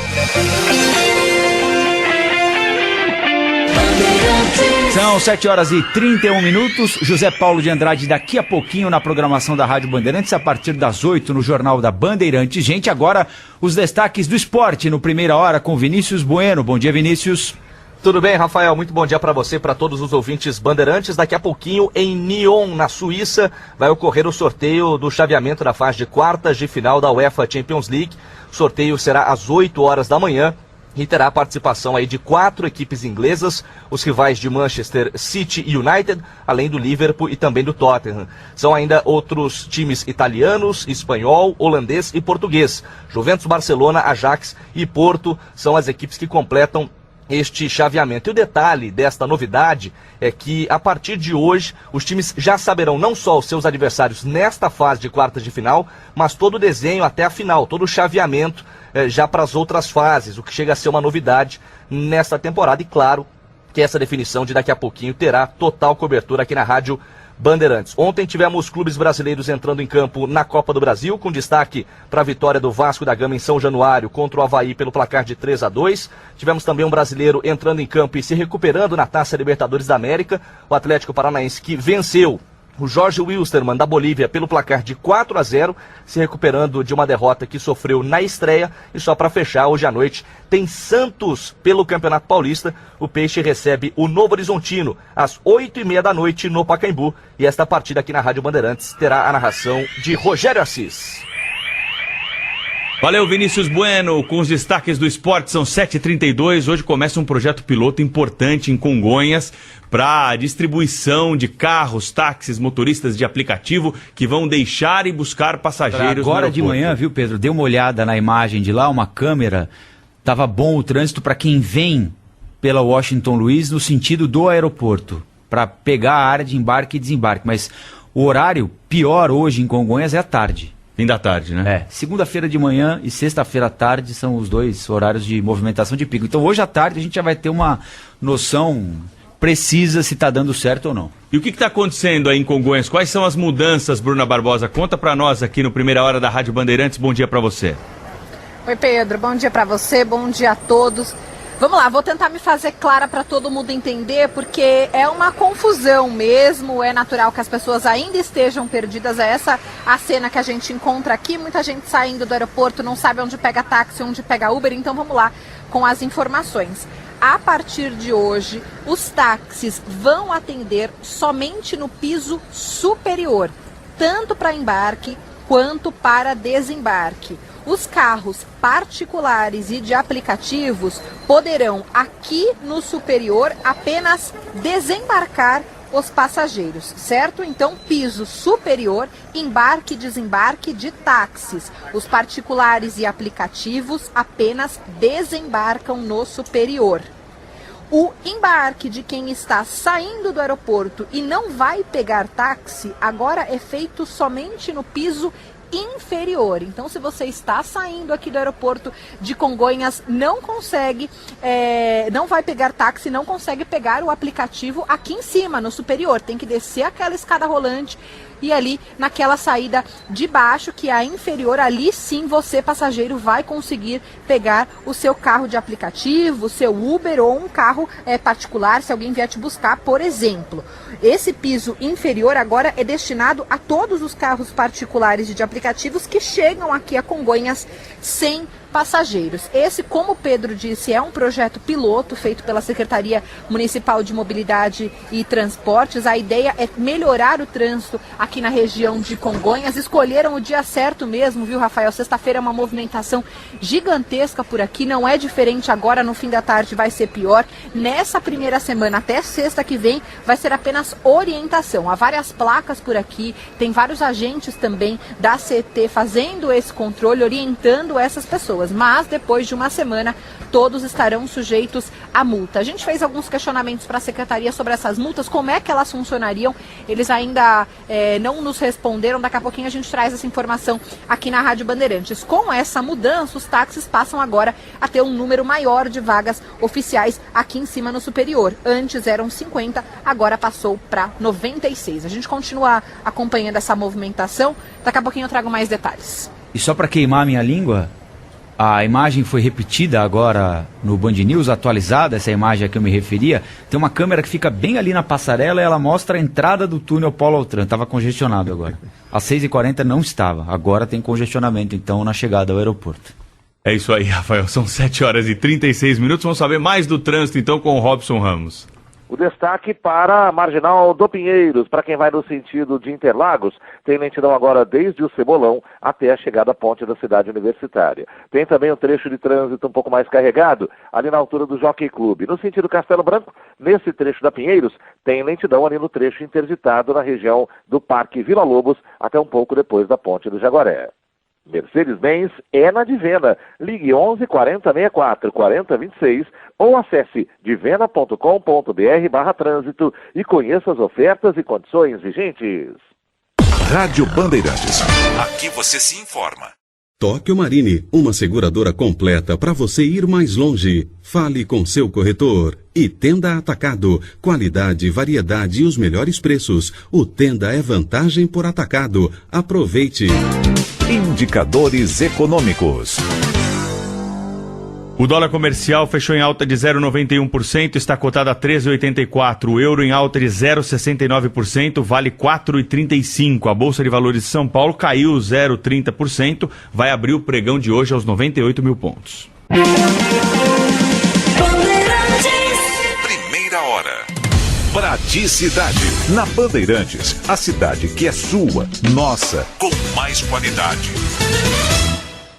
São 7h31. José Paulo de Andrade daqui a pouquinho na programação da Rádio Bandeirantes, a partir das 8 no Jornal da Bandeirantes. Gente, agora os destaques do esporte no Primeira Hora com Vinícius Bueno. Bom dia, Vinícius. Tudo bem, Rafael? Muito bom dia para você, para todos os ouvintes bandeirantes. Daqui a pouquinho, em Nyon, na Suíça, vai ocorrer o sorteio do chaveamento da fase de quartas de final da UEFA Champions League. O sorteio será às 8 horas da manhã e terá a participação aí de 4 equipes inglesas, os rivais de Manchester City e United, além do Liverpool e também do Tottenham. São ainda outros times italianos, espanhol, holandês e português. Juventus, Barcelona, Ajax e Porto são as equipes que completam este chaveamento. E o detalhe desta novidade é que, a partir de hoje, os times já saberão não só os seus adversários nesta fase de quartas de final, mas todo o desenho até a final, todo o chaveamento já para as outras fases, o que chega a ser uma novidade nesta temporada. E claro que essa definição de daqui a pouquinho terá total cobertura aqui na Rádio Bandeirantes. Ontem tivemos clubes brasileiros entrando em campo na Copa do Brasil, com destaque para a vitória do Vasco da Gama em São Januário contra o Avaí pelo placar de 3-2. Tivemos também um brasileiro entrando em campo e se recuperando na Taça Libertadores da América, o Atlético Paranaense, que venceu o Jorge Wilstermann da Bolívia pelo placar de 4-0, se recuperando de uma derrota que sofreu na estreia. E só para fechar, hoje à noite tem Santos pelo Campeonato Paulista. O Peixe recebe o Novo Horizontino às 8h30 da noite no Pacaembu. E esta partida aqui na Rádio Bandeirantes terá a narração de Rogério Assis. Valeu, Vinícius Bueno, com os destaques do esporte. São 7h32, hoje começa um projeto piloto importante em Congonhas para distribuição de carros, táxis, motoristas de aplicativo que vão deixar e buscar passageiros no agora de manhã, viu, Pedro? Dê uma olhada na imagem de lá, uma câmera. Tava bom o trânsito para quem vem pela Washington Luiz no sentido do aeroporto, para pegar a área de embarque e desembarque. Mas o horário pior hoje em Congonhas é à tarde. Fim da tarde, né? Segunda-feira de manhã e sexta-feira à tarde são os dois horários de movimentação de pico. Então hoje à tarde a gente já vai ter uma noção precisa se está dando certo ou não. E o que está acontecendo aí em Congonhas? Quais são as mudanças, Bruna Barbosa? Conta para nós aqui no Primeira Hora da Rádio Bandeirantes. Bom dia para você. Oi, Pedro. Bom dia para você, bom dia a todos. Vamos lá, vou tentar me fazer clara para todo mundo entender, porque é uma confusão mesmo, é natural que as pessoas ainda estejam perdidas. É essa a cena que a gente encontra aqui, muita gente saindo do aeroporto, não sabe onde pega táxi, onde pega Uber, então vamos lá com as informações. A partir de hoje, os táxis vão atender somente no piso superior, tanto para embarque quanto para desembarque. Os carros particulares e de aplicativos poderão, aqui no superior, apenas desembarcar os passageiros, certo? Então, piso superior, embarque e desembarque de táxis. Os particulares e aplicativos apenas desembarcam no superior. O embarque de quem está saindo do aeroporto e não vai pegar táxi, agora é feito somente no piso inferior. Então, se você está saindo aqui do aeroporto de Congonhas, não consegue, não vai pegar táxi, não consegue pegar o aplicativo aqui em cima, no superior. Tem que descer aquela escada rolante e ali naquela saída de baixo, que é a inferior, ali sim você, passageiro, vai conseguir pegar o seu carro de aplicativo, o seu Uber ou um carro particular, se alguém vier te buscar, por exemplo. Esse piso inferior agora é destinado a todos os carros particulares e de aplicativos que chegam aqui a Congonhas sem passageiros. Esse, como o Pedro disse, é um projeto piloto feito pela Secretaria Municipal de Mobilidade e Transportes. A ideia é melhorar o trânsito aqui na região de Congonhas. Escolheram o dia certo mesmo, viu, Rafael? Sexta-feira é uma movimentação gigantesca por aqui, não é diferente agora, no fim da tarde vai ser pior. Nessa primeira semana, até sexta que vem, vai ser apenas orientação. Há várias placas por aqui, tem vários agentes também da CT fazendo esse controle, orientando essas pessoas. Mas depois de uma semana, todos estarão sujeitos à multa. A gente fez alguns questionamentos para a Secretaria sobre essas multas, como é que elas funcionariam. Eles ainda não nos responderam. Daqui a pouquinho a gente traz essa informação aqui na Rádio Bandeirantes. Com essa mudança, os táxis passam agora a ter um número maior de vagas oficiais aqui em cima no superior. Antes eram 50, agora passou para 96. A gente continua acompanhando essa movimentação. Daqui a pouquinho eu trago mais detalhes. E só para queimar a minha língua, a imagem foi repetida agora no Band News, atualizada, essa imagem a que eu me referia. Tem uma câmera que fica bem ali na passarela e ela mostra a entrada do túnel Paulo Altran. Estava congestionado agora. Às 6h40 não estava. Agora tem congestionamento, então, na chegada ao aeroporto. É isso aí, Rafael. São 7h36. Vamos saber mais do trânsito, então, com o Robson Ramos. O destaque para a Marginal do Pinheiros. Para quem vai no sentido de Interlagos, tem lentidão agora desde o Cebolão até a chegada à ponte da cidade universitária. Tem também um trecho de trânsito um pouco mais carregado, ali na altura do Jockey Clube. No sentido Castelo Branco, nesse trecho da Pinheiros, tem lentidão ali no trecho interditado na região do Parque Vila Lobos, até um pouco depois da ponte do Jaguaré. Mercedes-Benz é na Divena. Ligue 11 40 64 40 26 ou acesse divena.com.br/trânsito e conheça as ofertas e condições vigentes. Rádio Bandeirantes. Aqui você se informa. Tóquio Marine, uma seguradora completa para você ir mais longe. Fale com seu corretor. E Tenda Atacado, qualidade, variedade e os melhores preços. O Tenda é vantagem por atacado. Aproveite. Indicadores econômicos. O dólar comercial fechou em alta de 0,91%, está cotado a 13,84. O euro em alta de 0,69%, vale 4,35. A Bolsa de Valores de São Paulo caiu 0,30%, vai abrir o pregão de hoje aos 98 mil pontos. Primeira hora. Praticidade. Na Bandeirantes, a cidade que é sua, nossa, com mais qualidade.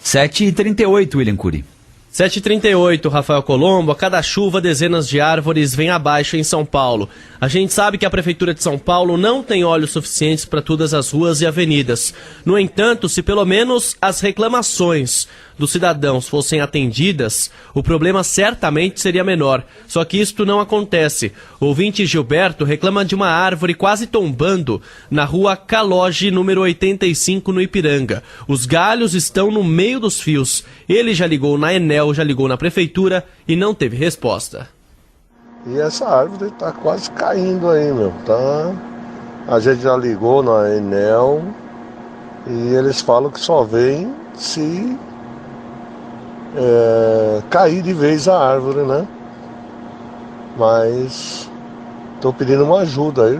7h38, William Cury. 7h38, Rafael Colombo. A cada chuva, dezenas de árvores vêm abaixo em São Paulo. A gente sabe que a Prefeitura de São Paulo não tem olhos suficientes para todas as ruas e avenidas. No entanto, se pelo menos as reclamações dos cidadãos fossem atendidas, o problema certamente seria menor. Só que isto não acontece. O ouvinte Gilberto reclama de uma árvore quase tombando na rua Caloge, número 85, no Ipiranga. Os galhos estão no meio dos fios. Ele já ligou na Enel, já ligou na Prefeitura e não teve resposta. E essa árvore está quase caindo aí, meu. A gente já ligou na Enel e eles falam que só vem se cair de vez a árvore, né? Mas estou pedindo uma ajuda aí.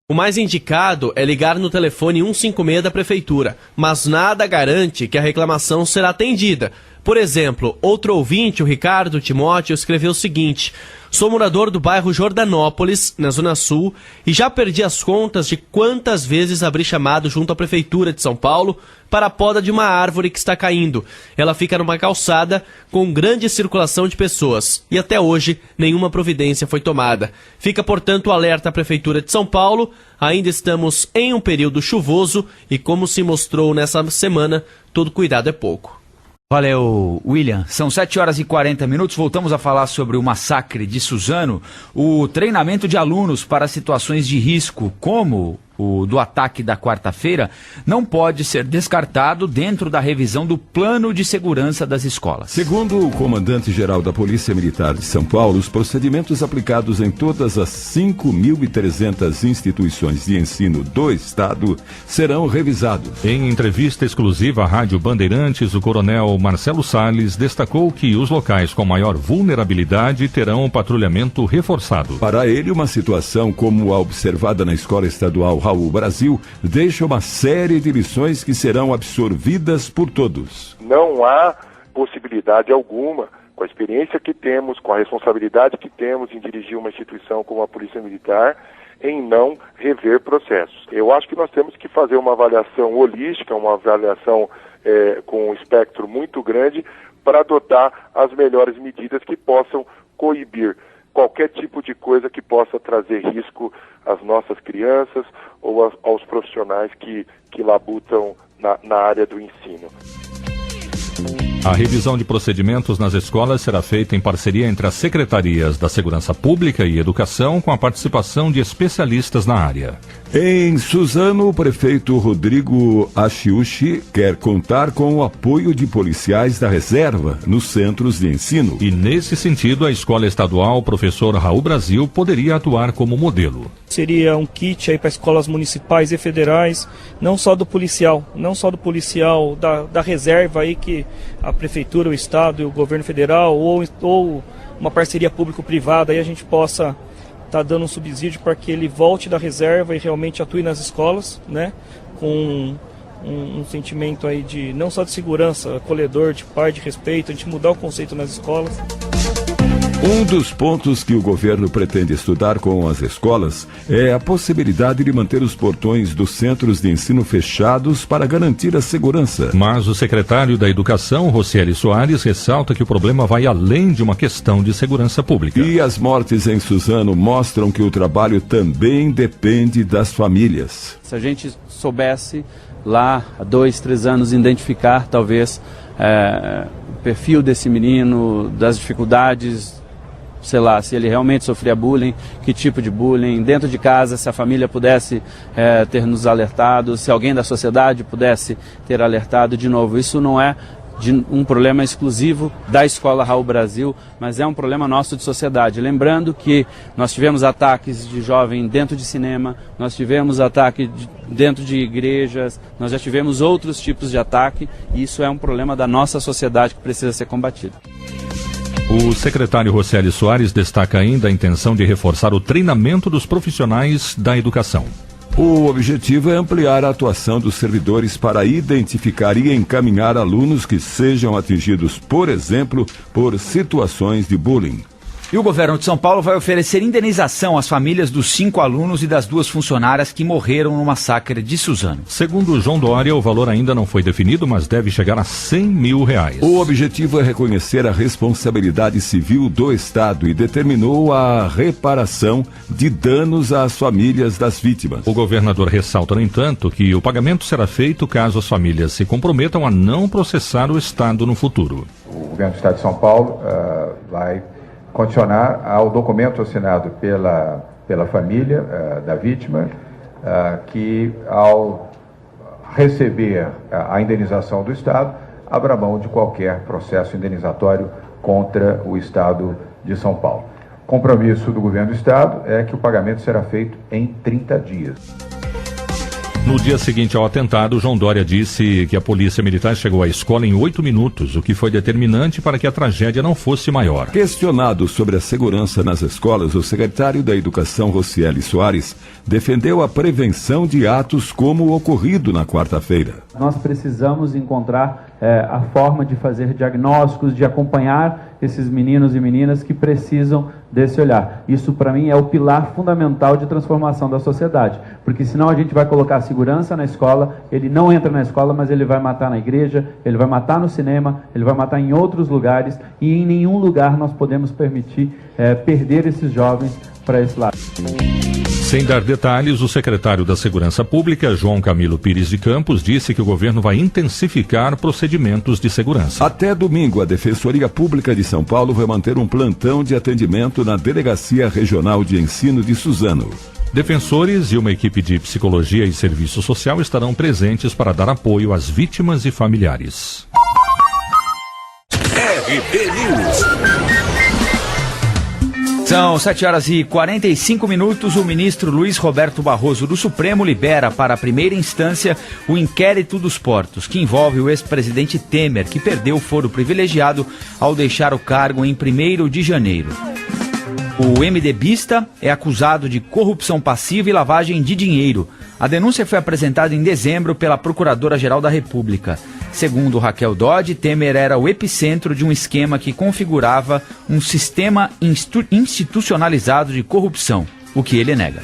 O mais indicado é ligar no telefone 156 da Prefeitura, mas nada garante que a reclamação será atendida. Por exemplo, outro ouvinte, o Ricardo Timóteo, escreveu o seguinte: sou morador do bairro Jordanópolis, na Zona Sul, e já perdi as contas de quantas vezes abri chamado junto à Prefeitura de São Paulo para a poda de uma árvore que está caindo. Ela fica numa calçada com grande circulação de pessoas e até hoje nenhuma providência foi tomada. Fica, portanto, o alerta à Prefeitura de São Paulo. Ainda estamos em um período chuvoso e, como se mostrou nessa semana, todo cuidado é pouco. Valeu, William. São 7h40. Voltamos a falar sobre o massacre de Suzano. O treinamento de alunos para situações de risco, como o do ataque da quarta-feira, não pode ser descartado dentro da revisão do plano de segurança das escolas. Segundo o comandante-geral da Polícia Militar de São Paulo, os procedimentos aplicados em todas as 5.300 instituições de ensino do Estado serão revisados. Em entrevista exclusiva à Rádio Bandeirantes, o coronel Marcelo Salles destacou que os locais com maior vulnerabilidade terão um patrulhamento reforçado. Para ele, uma situação como a observada na Escola Estadual Raul Brasil deixa uma série de lições que serão absorvidas por todos. Não há possibilidade alguma, com a experiência que temos, com a responsabilidade que temos em dirigir uma instituição como a Polícia Militar, em não rever processos. Eu acho que nós temos que fazer uma avaliação holística, uma avaliação com um espectro muito grande para adotar as melhores medidas que possam coibir qualquer tipo de coisa que possa trazer risco às nossas crianças ou aos profissionais que labutam na área do ensino. A revisão de procedimentos nas escolas será feita em parceria entre as secretarias da Segurança Pública e Educação, com a participação de especialistas na área. Em Suzano, o prefeito Rodrigo Achiuchi quer contar com o apoio de policiais da reserva nos centros de ensino. E nesse sentido, a Escola Estadual Professor Raul Brasil poderia atuar como modelo. Seria um kit aí para escolas municipais e federais, não só do policial da reserva aí que a prefeitura, o estado e o governo federal ou uma parceria público-privada aí a gente possa estar dando um subsídio para que ele volte da reserva e realmente atue nas escolas, né, com um sentimento aí de não só de segurança, acolhedor, de paz, de respeito, a gente mudar o conceito nas escolas. Um dos pontos que o governo pretende estudar com as escolas é a possibilidade de manter os portões dos centros de ensino fechados para garantir a segurança. Mas o secretário da Educação, Rocieli Soares, ressalta que o problema vai além de uma questão de segurança pública. E as mortes em Suzano mostram que o trabalho também depende das famílias. Se a gente soubesse lá há 2, 3 anos, identificar talvez o perfil desse menino, das dificuldades, sei lá, se ele realmente sofria bullying, que tipo de bullying, dentro de casa, se a família pudesse ter nos alertado, se alguém da sociedade pudesse ter alertado. De novo, isso não é um problema exclusivo da Escola Raul Brasil, mas é um problema nosso de sociedade. Lembrando que nós tivemos ataques de jovem dentro de cinema, nós tivemos ataque dentro de igrejas, nós já tivemos outros tipos de ataque, e isso é um problema da nossa sociedade que precisa ser combatido. O secretário Rocieli Soares destaca ainda a intenção de reforçar o treinamento dos profissionais da educação. O objetivo é ampliar a atuação dos servidores para identificar e encaminhar alunos que sejam atingidos, por exemplo, por situações de bullying. E o governo de São Paulo vai oferecer indenização às famílias dos 5 alunos e das 2 funcionárias que morreram no massacre de Suzano. Segundo João Dória, o valor ainda não foi definido, mas deve chegar a R$100 mil. O objetivo é reconhecer a responsabilidade civil do Estado e determinou a reparação de danos às famílias das vítimas. O governador ressalta, no entanto, que o pagamento será feito caso as famílias se comprometam a não processar o Estado no futuro. O governo do Estado de São Paulo vai condicionar ao documento assinado pela família da vítima, que ao receber a indenização do Estado, abra mão de qualquer processo indenizatório contra o Estado de São Paulo. O compromisso do governo do Estado é que o pagamento será feito em 30 dias. No dia seguinte ao atentado, João Dória disse que a polícia militar chegou à escola em 8 minutos, o que foi determinante para que a tragédia não fosse maior. Questionado sobre a segurança nas escolas, o secretário da Educação, Rocieli Soares, defendeu a prevenção de atos como o ocorrido na quarta-feira. Nós precisamos encontrar a forma de fazer diagnósticos, de acompanhar esses meninos e meninas que precisam desse olhar. Isso, para mim, é o pilar fundamental de transformação da sociedade, porque senão a gente vai colocar a segurança na escola, ele não entra na escola, mas ele vai matar na igreja, ele vai matar no cinema, ele vai matar em outros lugares, e em nenhum lugar nós podemos permitir perder esses jovens para esse lado. Sem dar detalhes, o secretário da Segurança Pública, João Camilo Pires de Campos, disse que o governo vai intensificar procedimentos de segurança. Até domingo, a Defensoria Pública de São Paulo vai manter um plantão de atendimento na Delegacia Regional de Ensino de Suzano. Defensores e uma equipe de psicologia e serviço social estarão presentes para dar apoio às vítimas e familiares. RB News. São 7h45. O ministro Luiz Roberto Barroso do Supremo libera para a primeira instância o inquérito dos portos, que envolve o ex-presidente Temer, que perdeu o foro privilegiado ao deixar o cargo em 1º de janeiro. O MDBista é acusado de corrupção passiva e lavagem de dinheiro. A denúncia foi apresentada em dezembro pela Procuradora-Geral da República. Segundo Raquel Dodge, Temer era o epicentro de um esquema que configurava um sistema institucionalizado de corrupção, o que ele nega.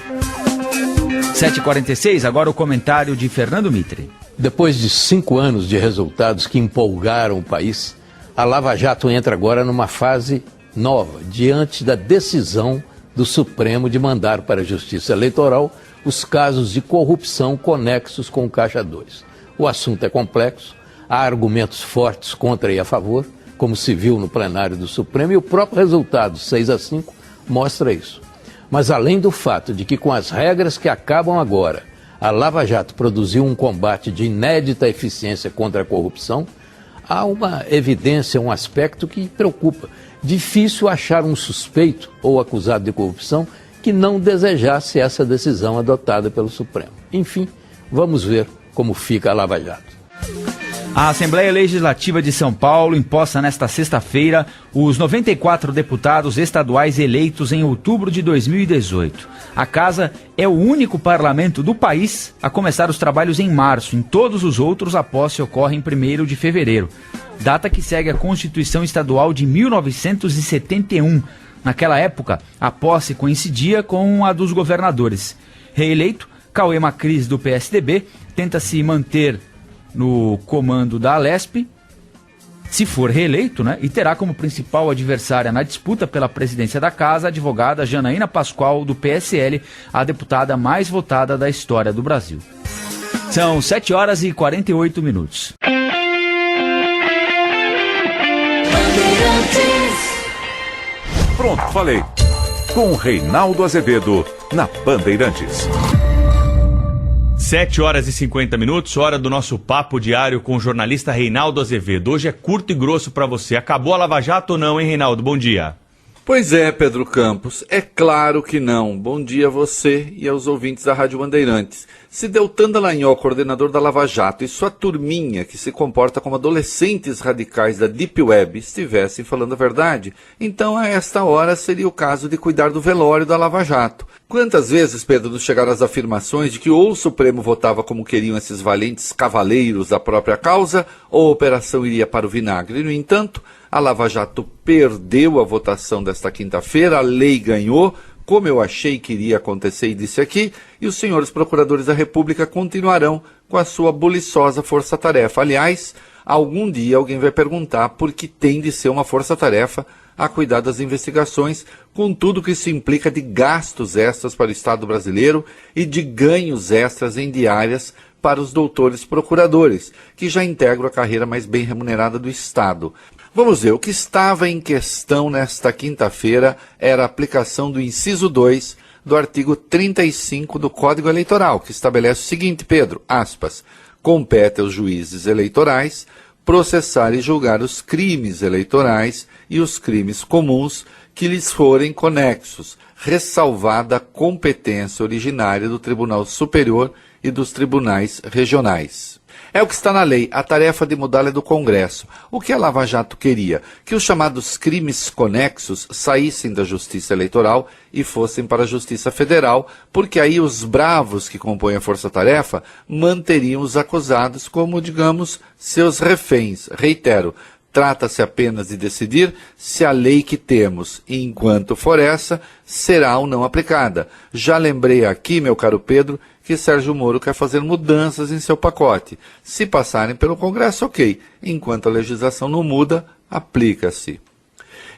7h46, agora o comentário de Fernando Mitre. Depois de 5 anos de resultados que empolgaram o país, a Lava Jato entra agora numa fase nova, diante da decisão do Supremo de mandar para a Justiça Eleitoral os casos de corrupção conexos com o Caixa 2. O assunto é complexo, há argumentos fortes contra e a favor, como se viu no plenário do Supremo, e o próprio resultado, 6-5, mostra isso. Mas além do fato de que com as regras que acabam agora, a Lava Jato produziu um combate de inédita eficiência contra a corrupção, há uma evidência, um aspecto que preocupa. Difícil achar um suspeito ou acusado de corrupção que não desejasse essa decisão adotada pelo Supremo. Enfim, vamos ver como fica a Lava Jato. A Assembleia Legislativa de São Paulo imposta nesta sexta-feira os 94 deputados estaduais eleitos em outubro de 2018. A casa é o único parlamento do país a começar os trabalhos em março. Em todos os outros, a posse ocorre em 1º de fevereiro, data que segue a Constituição Estadual de 1971. Naquela época, a posse coincidia com a dos governadores. Reeleito, Cauê Macris, do PSDB, tenta se manter no comando da Alesp, se for reeleito, e terá como principal adversária na disputa pela presidência da casa a advogada Janaína Pascoal, do PSL, a deputada mais votada da história do Brasil. São 7 horas e 48 minutos. Pronto, falei. Com Reinaldo Azevedo, na Bandeirantes. 7 horas e 50 minutos, hora do nosso papo diário com o jornalista Reinaldo Azevedo. Hoje é curto e grosso para você. Acabou a Lava Jato ou não, hein, Reinaldo? Bom dia. Pois é, Pedro Campos, é claro que não. Bom dia a você e aos ouvintes da Rádio Bandeirantes. Se Deltan Dallagnol, coordenador da Lava Jato, e sua turminha, que se comporta como adolescentes radicais da Deep Web, estivessem falando a verdade, então a esta hora seria o caso de cuidar do velório da Lava Jato. Quantas vezes, Pedro, nos chegaram as afirmações de que ou o Supremo votava como queriam esses valentes cavaleiros da própria causa, ou a operação iria para o vinagre. No entanto, a Lava Jato perdeu a votação desta quinta-feira, a lei ganhou, como eu achei que iria acontecer e disse aqui, e os senhores procuradores da República continuarão com a sua buliçosa força-tarefa. Aliás, algum dia alguém vai perguntar por que tem de ser uma força-tarefa a cuidar das investigações, com tudo que isso implica de gastos extras para o Estado brasileiro e de ganhos extras em diárias para os doutores procuradores, que já integram a carreira mais bem remunerada do Estado. Vamos ver, o que estava em questão nesta quinta-feira era a aplicação do inciso 2 do artigo 35 do Código Eleitoral, que estabelece o seguinte, Pedro, aspas, compete aos juízes eleitorais processar e julgar os crimes eleitorais e os crimes comuns que lhes forem conexos, ressalvada a competência originária do Tribunal Superior e dos tribunais regionais. É o que está na lei, a tarefa de mudá-la é do Congresso. O que a Lava Jato queria? Que os chamados crimes conexos saíssem da Justiça Eleitoral e fossem para a Justiça Federal, porque aí os bravos que compõem a força-tarefa manteriam os acusados como, digamos, seus reféns. Reitero, trata-se apenas de decidir se a lei que temos, enquanto for essa, será ou não aplicada. Já lembrei aqui, meu caro Pedro, que Sérgio Moro quer fazer mudanças em seu pacote. Se passarem pelo Congresso, ok. Enquanto a legislação não muda, aplica-se.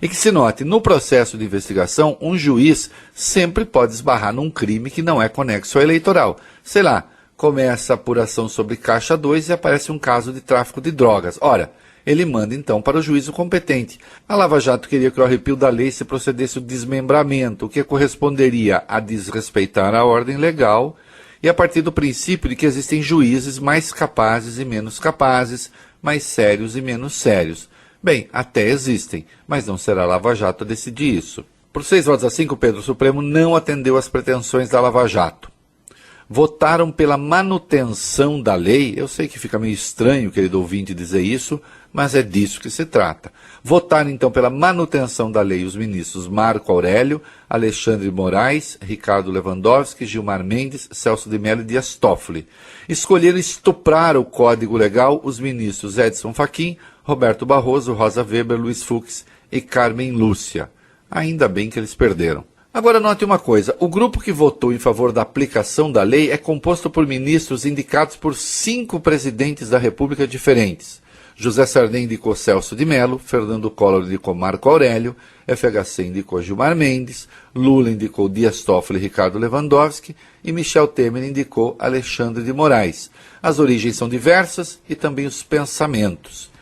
E que se note, no processo de investigação, um juiz sempre pode esbarrar num crime que não é conexo ao eleitoral. Sei lá, começa a apuração sobre Caixa 2 e aparece um caso de tráfico de drogas. Ora, ele manda então para o juízo competente. A Lava Jato queria que o arrepio da lei se procedesse o desmembramento, o que corresponderia a desrespeitar a ordem legal e a partir do princípio de que existem juízes mais capazes e menos capazes, mais sérios e menos sérios. Bem, até existem, mas não será a Lava Jato a decidir isso. Por 6 votos a 5, Pedro, o Supremo não atendeu às pretensões da Lava Jato. Votaram pela manutenção da lei. Eu sei que fica meio estranho, querido ouvinte, dizer isso, mas é disso que se trata. Votaram, então, pela manutenção da lei os ministros Marco Aurélio, Alexandre de Moraes, Ricardo Lewandowski, Gilmar Mendes, Celso de Mello e Dias Toffoli. Escolheram estuprar o Código Legal os ministros Edson Fachin, Roberto Barroso, Rosa Weber, Luiz Fux e Carmen Lúcia. Ainda bem que eles perderam. Agora note uma coisa, o grupo que votou em favor da aplicação da lei é composto por ministros indicados por 5 presidentes da República diferentes. José Sarney indicou Celso de Mello, Fernando Collor indicou Marco Aurélio, FHC indicou Gilmar Mendes, Lula indicou Dias Toffoli e Ricardo Lewandowski e Michel Temer indicou Alexandre de Moraes. As origens são diversas e também os pensamentos.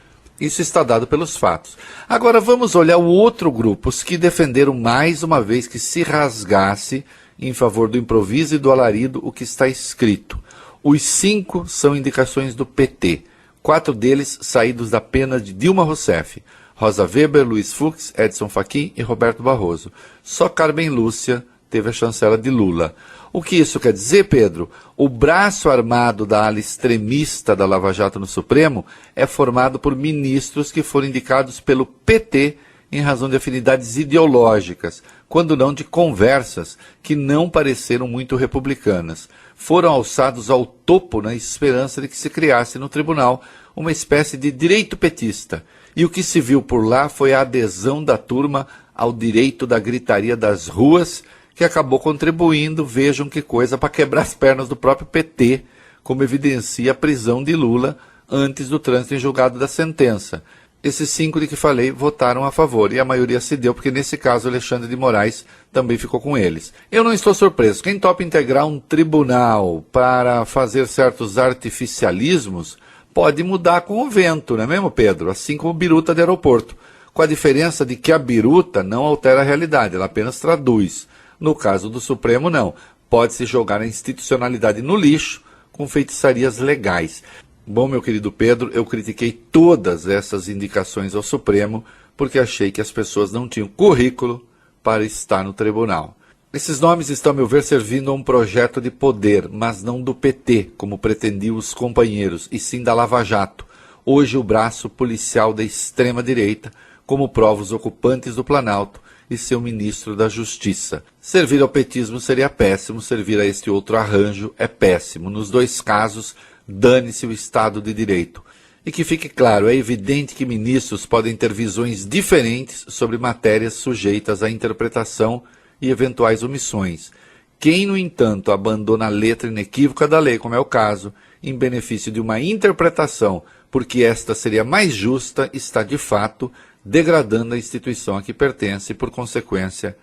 Isso está dado pelos fatos. Agora vamos olhar o outro grupo, os que defenderam mais uma vez que se rasgasse em favor do improviso e do alarido o que está escrito. Os 5 são indicações do PT. 4 deles saídos da pena de Dilma Rousseff. Rosa Weber, Luiz Fux, Edson Fachin e Roberto Barroso. Só Carmen Lúcia teve a chancela de Lula. O que isso quer dizer, Pedro? O braço armado da ala extremista da Lava Jato no Supremo é formado por ministros que foram indicados pelo PT em razão de afinidades ideológicas, quando não de conversas que não pareceram muito republicanas. Foram alçados ao topo na esperança de que se criasse no tribunal uma espécie de direito petista. E o que se viu por lá foi a adesão da turma ao direito da gritaria das ruas, que acabou contribuindo, vejam que coisa, para quebrar as pernas do próprio PT, como evidencia a prisão de Lula antes do trânsito em julgado da sentença. Esses 5 de que falei votaram a favor, e a maioria se deu, porque nesse caso Alexandre de Moraes também ficou com eles. Eu não estou surpreso. Quem topa integrar um tribunal para fazer certos artificialismos pode mudar com o vento, não é mesmo, Pedro? Assim como biruta de aeroporto. Com a diferença de que a biruta não altera a realidade, ela apenas traduz. No caso do Supremo, não. Pode-se jogar a institucionalidade no lixo com feitiçarias legais. Bom, meu querido Pedro, eu critiquei todas essas indicações ao Supremo porque achei que as pessoas não tinham currículo para estar no tribunal. Esses nomes estão, a meu ver, servindo a um projeto de poder, mas não do PT, como pretendiam os companheiros, e sim da Lava Jato, hoje o braço policial da extrema-direita, como prova os ocupantes do Planalto e seu ministro da Justiça. Servir ao petismo seria péssimo, servir a este outro arranjo é péssimo. Nos dois casos, dane-se o Estado de Direito. E que fique claro, é evidente que ministros podem ter visões diferentes sobre matérias sujeitas à interpretação e eventuais omissões. Quem, no entanto, abandona a letra inequívoca da lei, como é o caso, em benefício de uma interpretação, porque esta seria mais justa, está, de fato, degradando a instituição a que pertence e, por consequência,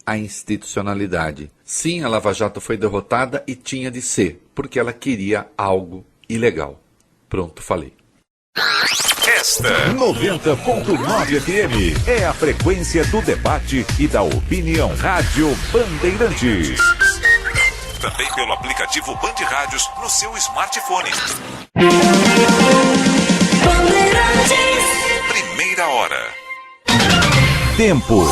a institucionalidade. Sim, a Lava Jato foi derrotada e tinha de ser, porque ela queria algo ilegal. Pronto, falei. Esta 90.9 FM é a frequência do debate e da opinião. Rádio Bandeirantes. Também pelo aplicativo Band Rádios no seu smartphone. Primeira hora. Tempo.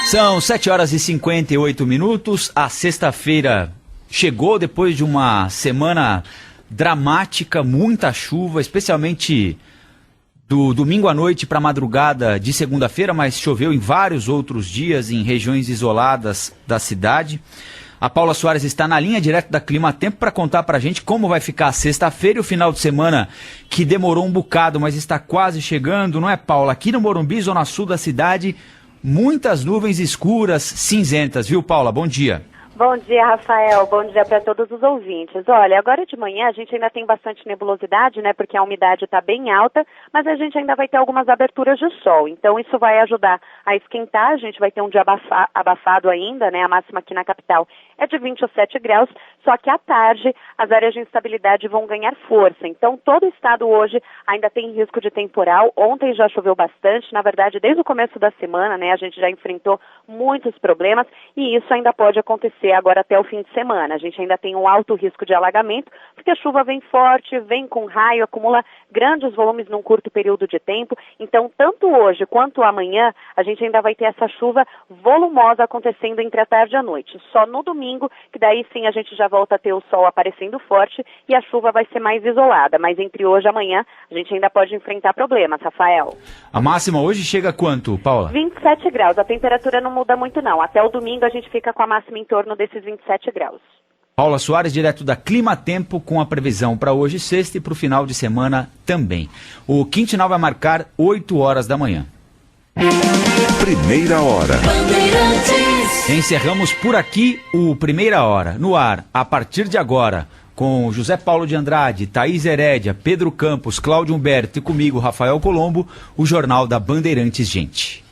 São 7 horas e 58 minutos. A sexta-feira chegou depois de uma semana dramática, muita chuva, especialmente do domingo à noite para a madrugada de segunda-feira, mas choveu em vários outros dias em regiões isoladas da cidade. A Paula Soares está na linha direto da Clima Tempo para contar para a gente como vai ficar a sexta-feira e o final de semana, que demorou um bocado, mas está quase chegando, não é, Paula? Aqui no Morumbi, zona sul da cidade, muitas nuvens escuras, cinzentas, viu, Paula? Bom dia. Bom dia, Rafael. Bom dia para todos os ouvintes. Olha, agora de manhã a gente ainda tem bastante nebulosidade, né, porque a umidade está bem alta, mas a gente ainda vai ter algumas aberturas de sol. Então isso vai ajudar a esquentar, a gente vai ter um dia abafado ainda, né, a máxima aqui na capital é de 27 graus, só que à tarde as áreas de instabilidade vão ganhar força. Então todo o estado hoje ainda tem risco de temporal. Ontem já choveu bastante, na verdade desde o começo da semana, né, a gente já enfrentou muitos problemas e isso ainda pode acontecer agora até o fim de semana. A gente ainda tem um alto risco de alagamento, porque a chuva vem forte, vem com raio, acumula grandes volumes num curto período de tempo. Então, tanto hoje quanto amanhã, a gente ainda vai ter essa chuva volumosa acontecendo entre a tarde e a noite. Só no domingo, que daí sim a gente já volta a ter o sol aparecendo forte e a chuva vai ser mais isolada. Mas entre hoje e amanhã, a gente ainda pode enfrentar problemas, Rafael. A máxima hoje chega a quanto, Paula? 27 graus. A temperatura não muda muito, não. Até o domingo a gente fica com a máxima em torno desses 27 graus. Paula Soares, direto da Clima Tempo, com a previsão para hoje, sexta, e para o final de semana também. O Quintinal vai marcar 8 horas da manhã. Primeira hora. Encerramos por aqui o Primeira Hora, no ar, a partir de agora, com José Paulo de Andrade, Thaís Herédia, Pedro Campos, Cláudio Humberto e comigo, Rafael Colombo, o Jornal da Bandeirantes Gente.